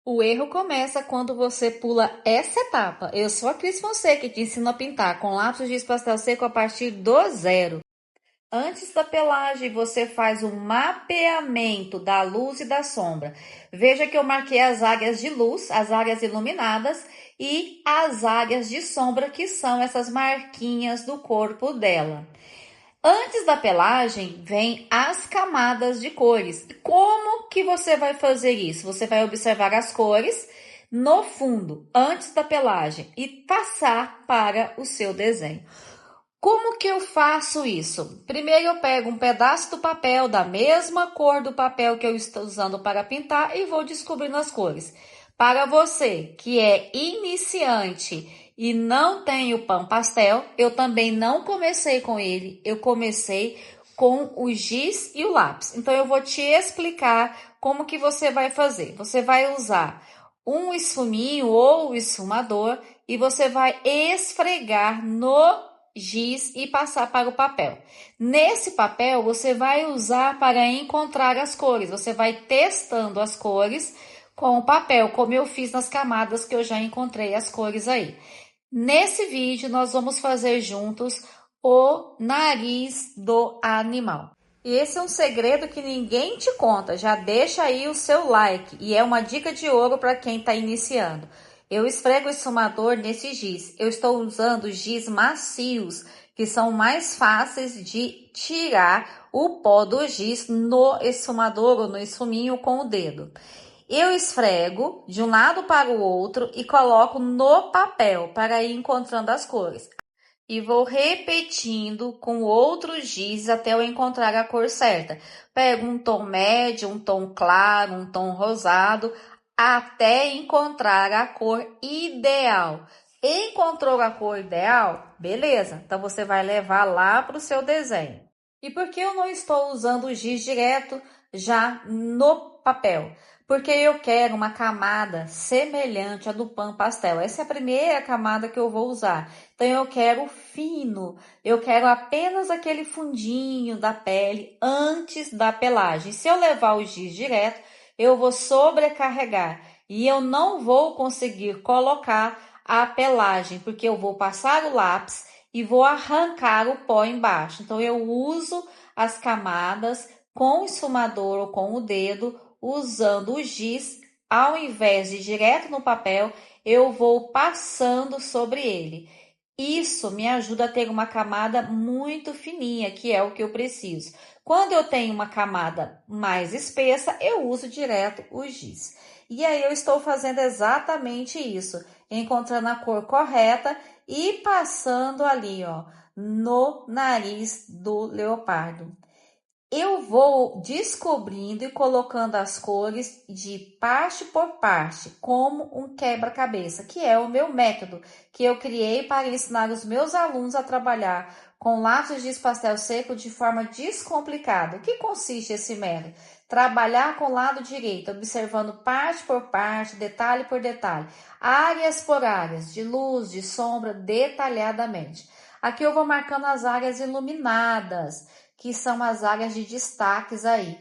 O erro começa quando você pula essa etapa. Eu sou a Cris Fonseca, que te ensino a pintar com lápis de pastel seco a partir do zero. Antes da pelagem, você faz um mapeamento da luz e da sombra. Veja que eu marquei as áreas de luz, as áreas iluminadas e as áreas de sombra, que são essas marquinhas do corpo dela. Antes da pelagem, vem as camadas de cores. Como que você vai fazer isso? Você vai observar as cores no fundo, antes da pelagem, e passar para o seu desenho. Como que eu faço isso? Primeiro eu pego um pedaço do papel da mesma cor do papel que eu estou usando para pintar e vou descobrindo as cores. Para você que é iniciante e não tem o pão pastel, eu também não comecei com ele, eu comecei com o giz e o lápis. Então eu vou te explicar como que você vai fazer. Você vai usar um esfuminho ou esfumador e você vai esfregar no giz e passar para o papel. Nesse papel, você vai usar para encontrar as cores. Você vai testando as cores com o papel, como eu fiz nas camadas que eu já encontrei as cores aí. Nesse vídeo, nós vamos fazer juntos o nariz do animal. E esse é um segredo que ninguém te conta. Já deixa aí o seu like. E é uma dica de ouro para quem está iniciando. Eu esfrego o esfumador nesse giz. Eu estou usando giz macios, que são mais fáceis de tirar o pó do giz no esfumador ou no esfuminho com o dedo. Eu esfrego de um lado para o outro e coloco no papel para ir encontrando as cores. E vou repetindo com outros giz até eu encontrar a cor certa. Pego um tom médio, um tom claro, um tom rosado, até encontrar a cor ideal. Encontrou a cor ideal? Beleza, então você vai levar lá para o seu desenho. E por que eu não estou usando o giz direto já no papel? Porque eu quero uma camada semelhante à do pão pastel. Essa é a primeira camada que eu vou usar. Então, eu quero fino, eu quero apenas aquele fundinho da pele antes da pelagem. Se eu levar o giz direto, eu vou sobrecarregar e eu não vou conseguir colocar a pelagem, porque eu vou passar o lápis e vou arrancar o pó embaixo. Então, eu uso as camadas com o esfumador ou com o dedo, usando o giz, ao invés de direto no papel, eu vou passando sobre ele. Isso me ajuda a ter uma camada muito fininha, que é o que eu preciso. Quando eu tenho uma camada mais espessa, eu uso direto o giz. E aí eu estou fazendo exatamente isso, encontrando a cor correta e passando ali, ó, no nariz do leopardo. Eu vou descobrindo e colocando as cores de parte por parte, como um quebra-cabeça, que é o meu método que eu criei para ensinar os meus alunos a trabalhar com lápis de pastel seco de forma descomplicada. O que consiste esse método? Trabalhar com o lado direito, observando parte por parte, detalhe por detalhe, áreas por áreas, de luz, de sombra, detalhadamente. Aqui eu vou marcando as áreas iluminadas, que são as áreas de destaques aí,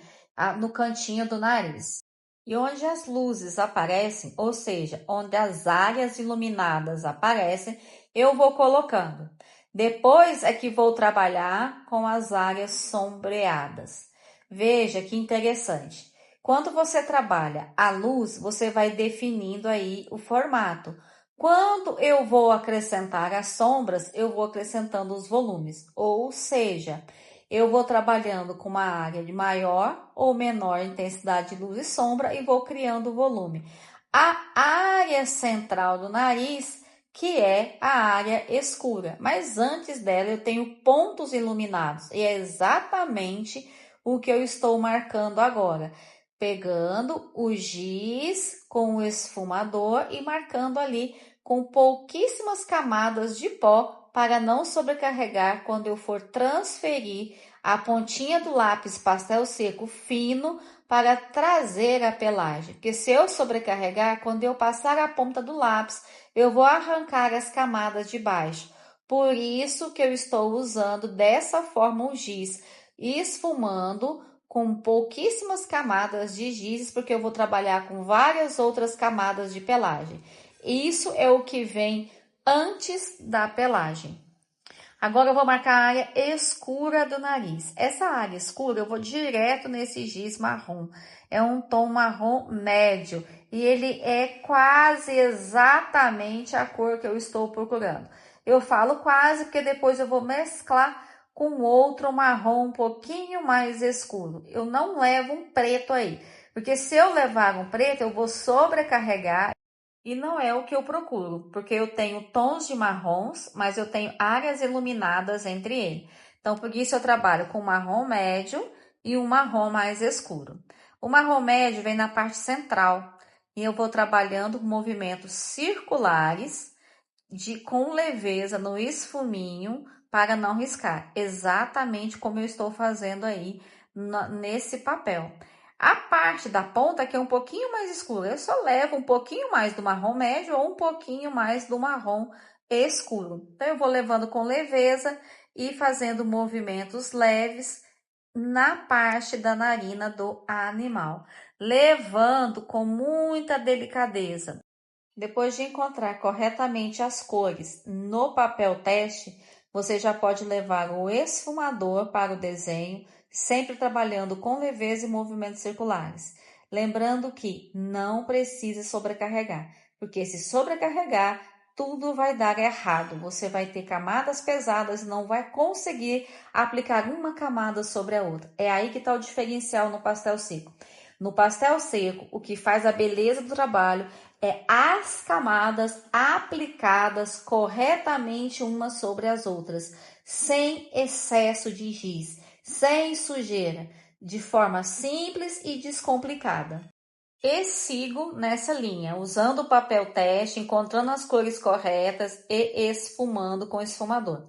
no cantinho do nariz. E onde as luzes aparecem, ou seja, onde as áreas iluminadas aparecem, eu vou colocando. Depois é que vou trabalhar com as áreas sombreadas. Veja que interessante. Quando você trabalha a luz, você vai definindo aí o formato. Quando eu vou acrescentar as sombras, eu vou acrescentando os volumes, ou seja, eu vou trabalhando com uma área de maior ou menor intensidade de luz e sombra e vou criando volume. A área central do nariz, que é a área escura, mas antes dela eu tenho pontos iluminados e é exatamente o que eu estou marcando agora. Pegando o giz com o esfumador e marcando ali com pouquíssimas camadas de pó para não sobrecarregar quando eu for transferir a pontinha do lápis pastel seco fino para trazer a pelagem. Porque se eu sobrecarregar, quando eu passar a ponta do lápis, eu vou arrancar as camadas de baixo. Por isso que eu estou usando dessa forma o giz, esfumando com pouquíssimas camadas de giz, porque eu vou trabalhar com várias outras camadas de pelagem. Isso é o que vem antes da pelagem. Agora eu vou marcar a área escura do nariz. Essa área escura eu vou direto nesse giz marrom. É um tom marrom médio e ele é quase exatamente a cor que eu estou procurando. Eu falo quase porque depois eu vou mesclar com outro marrom um pouquinho mais escuro. Eu não levo um preto aí, porque se eu levar um preto eu vou sobrecarregar. E não é o que eu procuro, porque eu tenho tons de marrons, mas eu tenho áreas iluminadas entre eles. Então, por isso eu trabalho com marrom médio e um marrom mais escuro. O marrom médio vem na parte central e eu vou trabalhando movimentos circulares com leveza no esfuminho para não riscar, exatamente como eu estou fazendo aí nesse papel. A parte da ponta que é um pouquinho mais escura, eu só levo um pouquinho mais do marrom médio ou um pouquinho mais do marrom escuro. Então, eu vou levando com leveza e fazendo movimentos leves na parte da narina do animal, levando com muita delicadeza. Depois de encontrar corretamente as cores no papel teste, você já pode levar o esfumador para o desenho, sempre trabalhando com leveza e movimentos circulares. Lembrando que não precisa sobrecarregar, porque se sobrecarregar, tudo vai dar errado. Você vai ter camadas pesadas e não vai conseguir aplicar uma camada sobre a outra. É aí que está o diferencial no pastel seco. No pastel seco, o que faz a beleza do trabalho é as camadas aplicadas corretamente umas sobre as outras, sem excesso de giz, sem sujeira, de forma simples e descomplicada. E sigo nessa linha, usando o papel teste, encontrando as cores corretas e esfumando com esfumador.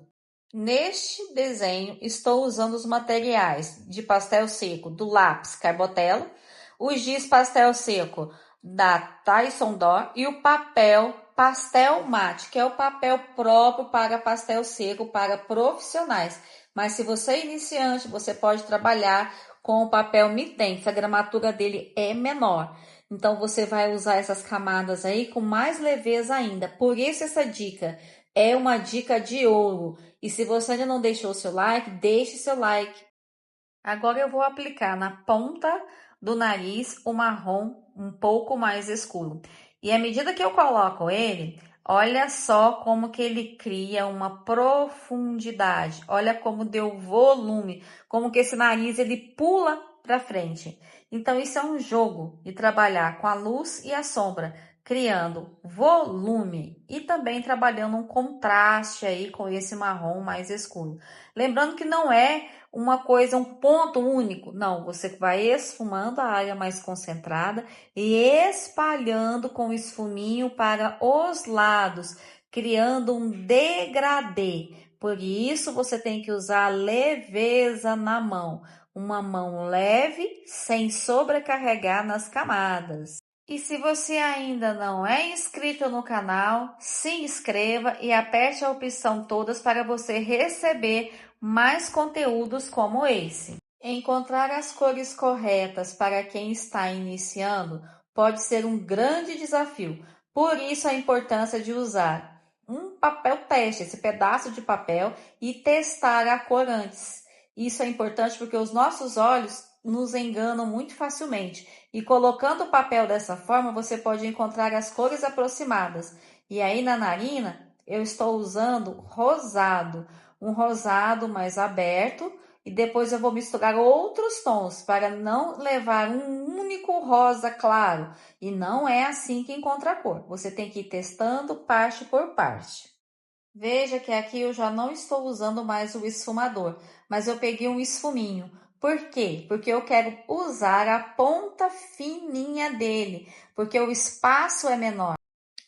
Neste desenho, estou usando os materiais de pastel seco do lápis Carbotella, o giz pastel seco da Tyson Dor e o papel pastel mate, que é o papel próprio para pastel seco para profissionais. Mas se você é iniciante, você pode trabalhar com o papel Mitten, a gramatura dele é menor. Então, você vai usar essas camadas aí com mais leveza ainda. Por isso, essa dica é uma dica de ouro. E se você ainda não deixou o seu like, deixe seu like. Agora eu vou aplicar na ponta do nariz o marrom um pouco mais escuro. E à medida que eu coloco ele, olha só como que ele cria uma profundidade. Olha como deu volume, como que esse nariz ele pula para frente. Então isso é um jogo de trabalhar com a luz e a sombra, criando volume e também trabalhando um contraste aí com esse marrom mais escuro. Lembrando que não é uma coisa, um ponto único. Não, você vai esfumando a área mais concentrada e espalhando com o esfuminho para os lados, criando um degradê. Por isso, você tem que usar leveza na mão. Uma mão leve, sem sobrecarregar nas camadas. E se você ainda não é inscrito no canal, se inscreva e aperte a opção todas para você receber mais conteúdos como esse. Encontrar as cores corretas para quem está iniciando pode ser um grande desafio. Por isso a importância de usar um papel teste, esse pedaço de papel, e testar a cor antes. Isso é importante porque os nossos olhos nos enganam muito facilmente. E colocando o papel dessa forma, você pode encontrar as cores aproximadas. E aí na narina, eu estou usando rosado, um rosado mais aberto, e depois eu vou misturar outros tons para não levar um único rosa claro. E não é assim que encontra a cor. Você tem que ir testando parte por parte. Veja que aqui eu já não estou usando mais o esfumador, mas eu peguei um esfuminho. Por quê? Porque eu quero usar a ponta fininha dele, porque o espaço é menor.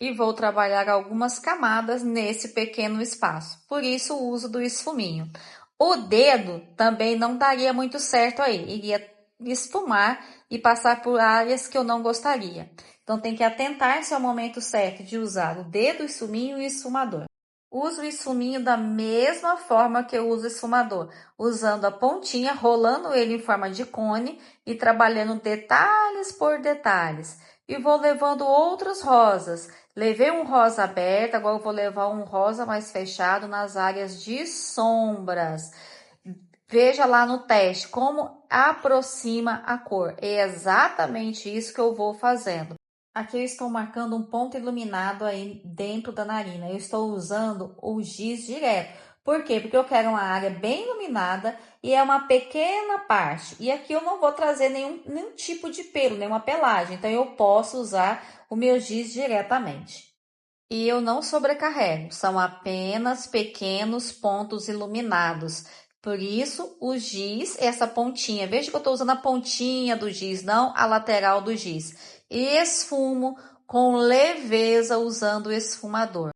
E vou trabalhar algumas camadas nesse pequeno espaço. Por isso o uso do esfuminho. O dedo também não daria muito certo aí. Iria esfumar e passar por áreas que eu não gostaria. Então tem que atentar-se ao momento certo de usar o dedo, o esfuminho e o esfumador. Uso o esfuminho da mesma forma que eu uso o esfumador, usando a pontinha, rolando ele em forma de cone e trabalhando detalhes por detalhes. E vou levando outros rosas. Levei um rosa aberto, agora eu vou levar um rosa mais fechado nas áreas de sombras. Veja lá no teste como aproxima a cor. É exatamente isso que eu vou fazendo. Aqui eu estou marcando um ponto iluminado aí dentro da narina. Eu estou usando o giz direto. Por quê? Porque eu quero uma área bem iluminada e é uma pequena parte. E aqui eu não vou trazer nenhum tipo de pelo, nenhuma pelagem. Então eu posso usar o meu giz diretamente. E eu não sobrecarrego, são apenas pequenos pontos iluminados. Por isso, o giz, essa pontinha, veja que eu estou usando a pontinha do giz, não a lateral do giz. E esfumo com leveza usando o esfumador.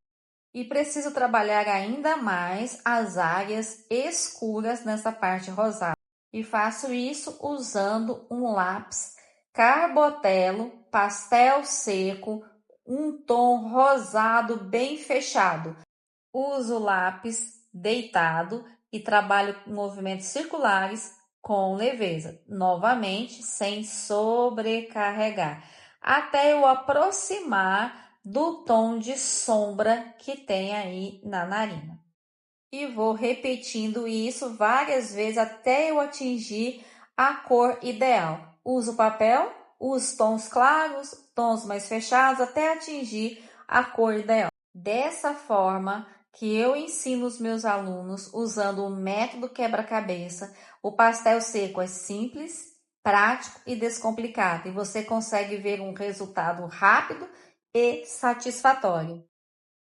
E preciso trabalhar ainda mais as áreas escuras nessa parte rosada. E faço isso usando um lápis Carbotelo, pastel seco, um tom rosado bem fechado. Uso lápis deitado e trabalho com movimentos circulares com leveza, novamente sem sobrecarregar, até eu aproximar do tom de sombra que tem aí na narina. E vou repetindo isso várias vezes até eu atingir a cor ideal. Uso papel, uso tons claros, tons mais fechados até atingir a cor ideal. Dessa forma que eu ensino os meus alunos usando o método quebra-cabeça, o pastel seco é simples, prático e descomplicado e você consegue ver um resultado rápido e satisfatório.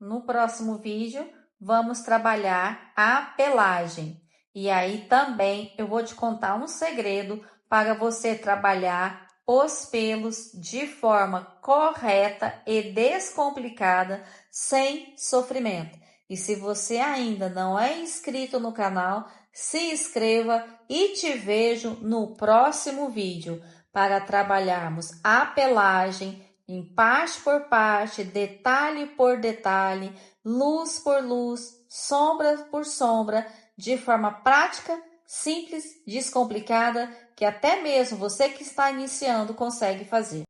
No próximo vídeo, vamos trabalhar a pelagem. E aí também eu vou te contar um segredo para você trabalhar os pelos de forma correta e descomplicada, sem sofrimento. E se você ainda não é inscrito no canal, se inscreva e te vejo no próximo vídeo para trabalharmos a pelagem em parte por parte, detalhe por detalhe, luz por luz, sombra por sombra, de forma prática, simples, descomplicada, que até mesmo você que está iniciando consegue fazer.